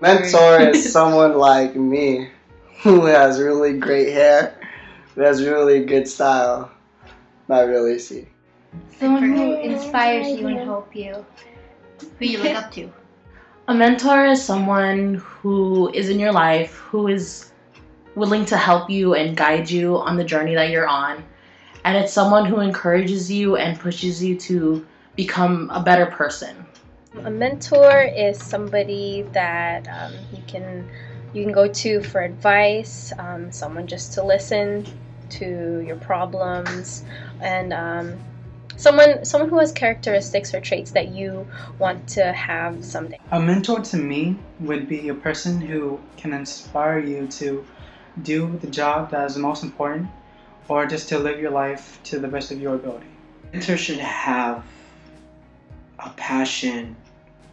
Mentor is someone like me who has really great hair, who has really good style. Not really, see. Someone who inspires you and helps you. Who you look up to. A mentor is someone who is in your life, who is willing to help you and guide you on the journey that you're on. And it's someone who encourages you and pushes you to become a better person. A mentor is somebody that you can go to for advice, someone just to listen to your problems, and someone who has characteristics or traits that you want to have someday. A mentor to me would be a person who can inspire you to do the job that is most important, or just to live your life to the best of your ability. A mentor should have a passion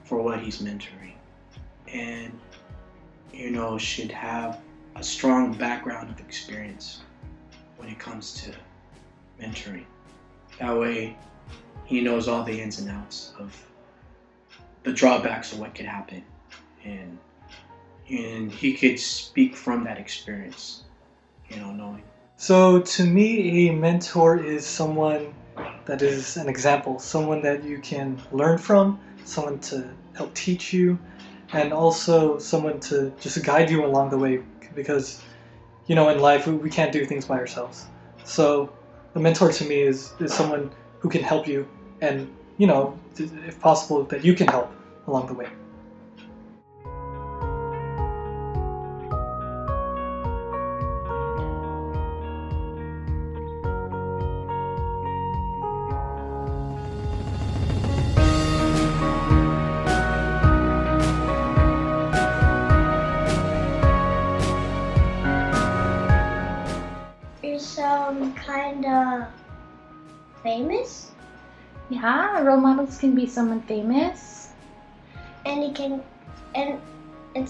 for what he's mentoring, and should have a strong background of experience when it comes to mentoring. That way he knows all the ins and outs of the drawbacks of what could happen, and he could speak from that experience, knowing. So to me, a mentor is someone that is an example, someone that you can learn from, someone to help teach you, and also someone to just guide you along the way, because in life we can't do things by ourselves. So a mentor to me is someone who can help you, and if possible, that you can help along the way. Kinda famous. Yeah, role models can be someone famous. And he can, and then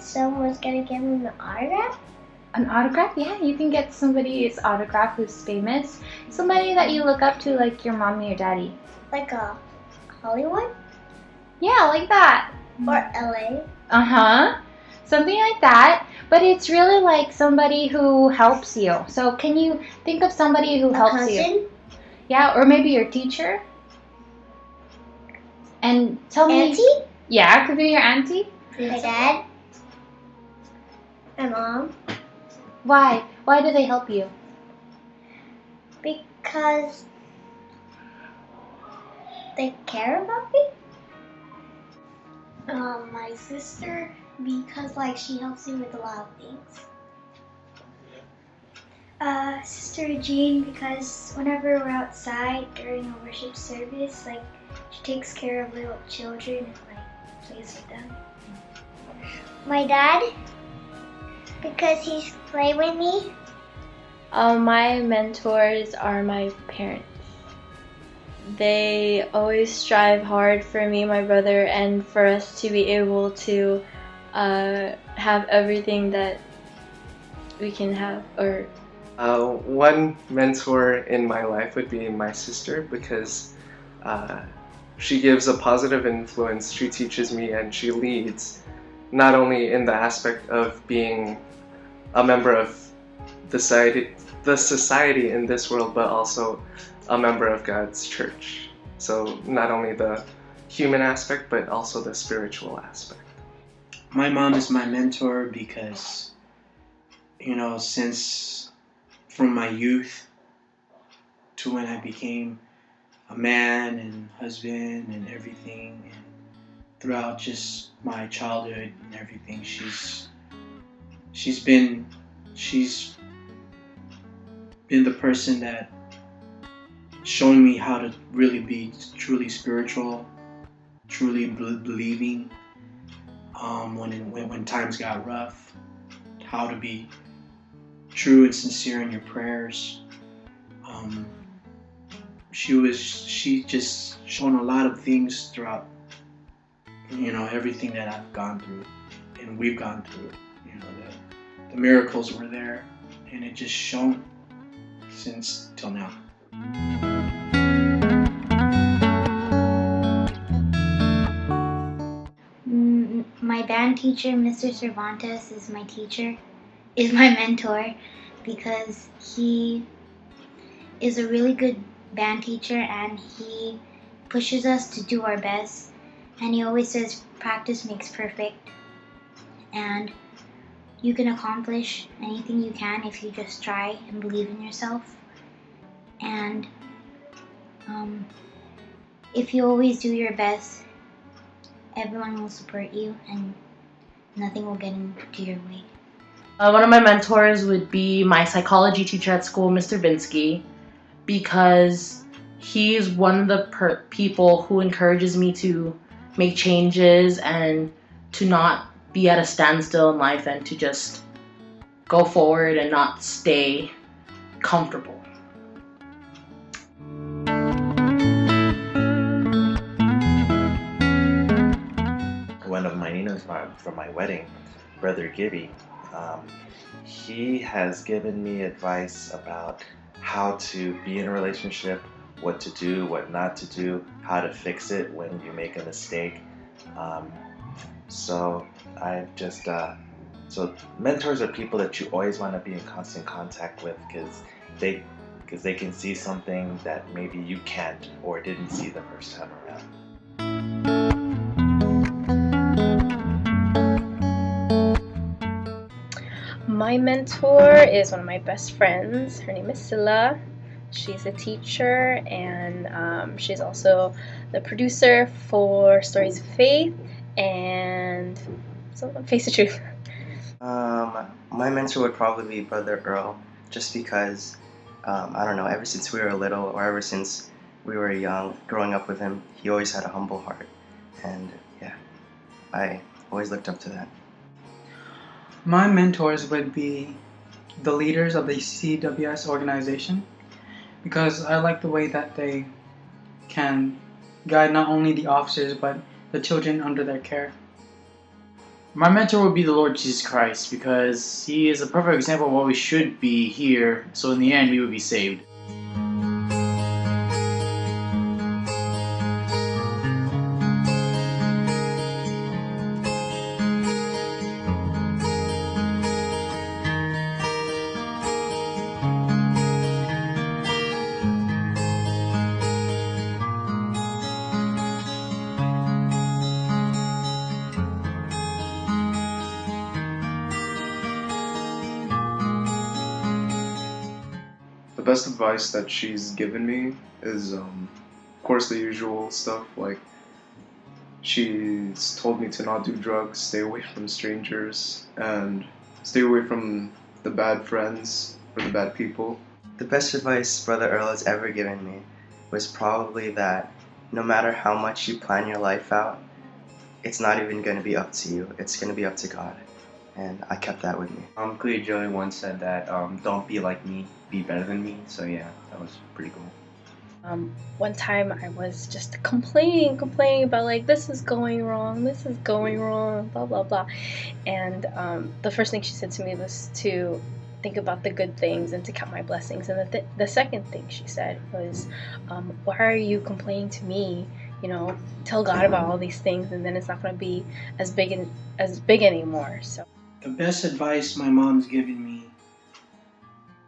someone's gonna give him an autograph. An autograph? Yeah, you can get somebody's autograph who's famous. Somebody that you look up to, like your mommy or daddy. Like a Hollywood? Yeah, like that. Or LA. Uh-huh. Something like that. But it's really like somebody who helps you. So can you think of somebody who helps cousin? you? Yeah, or maybe your teacher. And tell me. Auntie? Yeah, could be your auntie. My dad. My mom. Why? Why do they help you? Because they care about me. My sister, because she helps me with a lot of things. Sister Jean, because whenever we're outside during a worship service, she takes care of little children and plays with them. My dad, because he's played with me. My mentors are my parents. They always strive hard for me, my brother, and for us to be able to have everything that we can have. One mentor in my life would be my sister, because she gives a positive influence. She teaches me and she leads, not only in the aspect of being a member of the society in this world, but also a member of God's church. So not only the human aspect, but also the spiritual aspect. My mom is my mentor because, since from my youth to when I became a man and husband and everything, and throughout just my childhood and everything, she's been the person that showing me how to really be truly spiritual, truly believing when times got rough, how to be true and sincere in your prayers. She just shown a lot of things throughout, everything that I've gone through and we've gone through. The miracles were there, and it just shown since till now. band teacher, Mr. Cervantes, is my mentor because he is a really good band teacher and he pushes us to do our best. And he always says practice makes perfect. And you can accomplish anything you can if you just try and believe in yourself. And if you always do your best, everyone will support you and nothing will get into your way. One of my mentors would be my psychology teacher at school, Mr. Vinsky, because he's one of the people who encourages me to make changes and to not be at a standstill in life and to just go forward and not stay comfortable. One of my ninas for my wedding, Brother Gibby, he has given me advice about how to be in a relationship, what to do, what not to do, how to fix it when you make a mistake. So I've just so mentors are people that you always want to be in constant contact with because they can see something that maybe you can't or didn't see the first time around. My mentor is one of my best friends. Her name is Scylla. She's a teacher and she's also the producer for Stories of Faith and Face the Truth. My mentor would probably be Brother Earl, just because, I don't know, ever since we were little or ever since we were young, growing up with him, he always had a humble heart. And yeah, I always looked up to that. My mentors would be the leaders of the CWS organization, because I like the way that they can guide not only the officers but the children under their care. My mentor would be the Lord Jesus Christ, because he is a perfect example of what we should be here, so in the end we would be saved. The best advice that she's given me is, of course, the usual stuff. Like, she's told me to not do drugs, stay away from strangers, and stay away from the bad friends or the bad people. The best advice Brother Earl has ever given me was probably that no matter how much you plan your life out, it's not even going to be up to you. It's going to be up to God. And I kept that with me. Clea Joey once said that, don't be like me, be better than me. So yeah, that was pretty cool. One time I was just complaining about like, this is going wrong, blah, blah, blah. And the first thing she said to me was to think about the good things and to count my blessings. And the second thing she said was, why are you complaining to me? You know, tell God about all these things and then it's not going to be as big anymore. So the best advice my mom's given me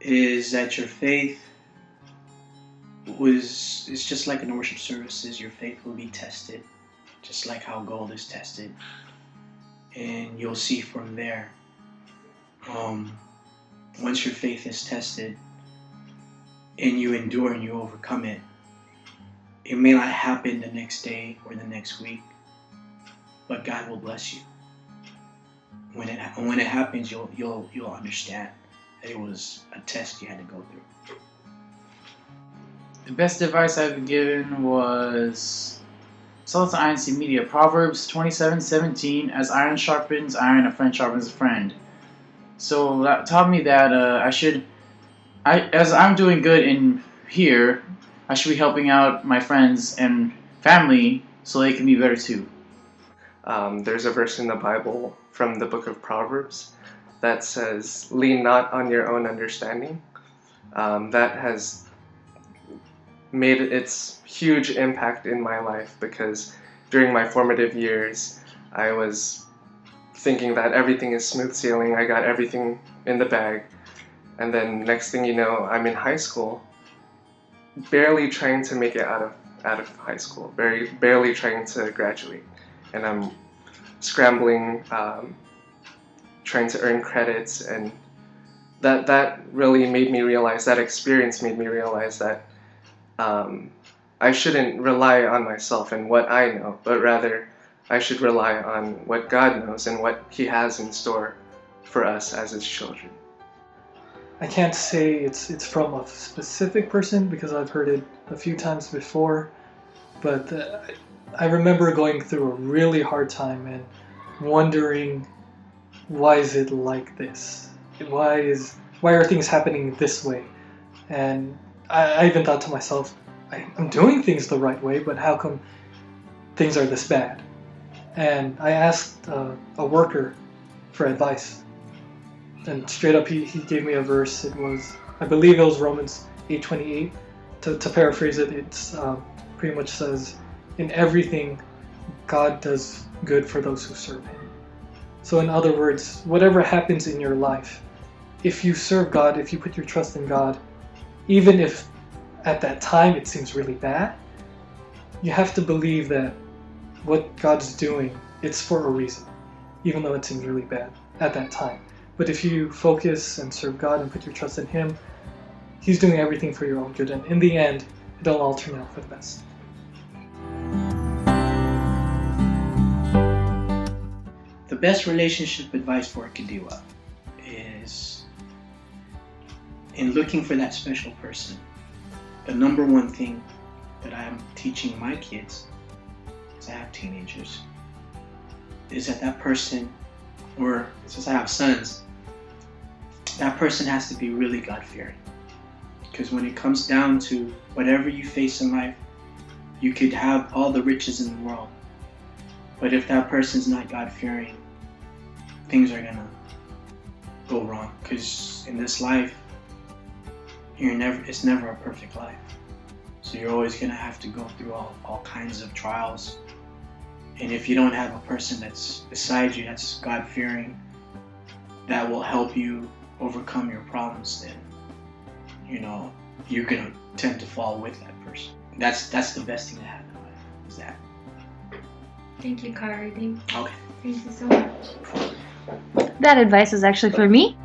is that your faith it's just like in worship services. Your faith will be tested, just like how gold is tested, and you'll see from there. Once your faith is tested and you endure and you overcome it, it may not happen the next day or the next week, but God will bless you. When it happens, you'll understand that it was a test you had to go through. The best advice I've been given was sold to INC Media. Proverbs 27:17, as iron sharpens iron, a friend sharpens a friend. So that taught me that as I'm doing good in here, I should be helping out my friends and family so they can be better too. There's a verse in the Bible from the book of Proverbs that says, lean not on your own understanding. That has made its huge impact in my life because during my formative years, I was thinking that everything is smooth sailing. I got everything in the bag. And then next thing you know, I'm in high school, barely trying to make it out of high school, barely trying to graduate. And I'm scrambling, trying to earn credits, and that really made me realize, that experience made me realize that I shouldn't rely on myself and what I know, but rather I should rely on what God knows and what He has in store for us as His children. I can't say it's from a specific person because I've heard it a few times before, but I remember going through a really hard time and wondering, why is it like this? Why are things happening this way? And I even thought to myself, I'm doing things the right way, but how come things are this bad? And I asked a worker for advice. And straight up, he gave me a verse. I believe it was Romans 8:28. To paraphrase it, it's pretty much says, in everything, God does good for those who serve Him. So in other words, whatever happens in your life, if you serve God, if you put your trust in God, even if at that time it seems really bad, you have to believe that what God's doing, it's for a reason, even though it seems really bad at that time. But if you focus and serve God and put your trust in Him, He's doing everything for your own good, and in the end, it'll all turn out for the best. The best relationship advice for a Kadiwa is, in looking for that special person, the number one thing that I am teaching my kids, because I have teenagers, is that person, or since I have sons, that person has to be really God-fearing. Because when it comes down to whatever you face in life, you could have all the riches in the world, but if that person's not God-fearing, things are gonna go wrong. Because in this life, it's never a perfect life. So you're always gonna have to go through all kinds of trials. And if you don't have a person that's beside you, that's God-fearing, that will help you overcome your problems, then you're gonna tend to fall with that person. That's the best thing to have in life, is that. Thank you, Kari. Okay. Thank you so much. That advice is actually for me.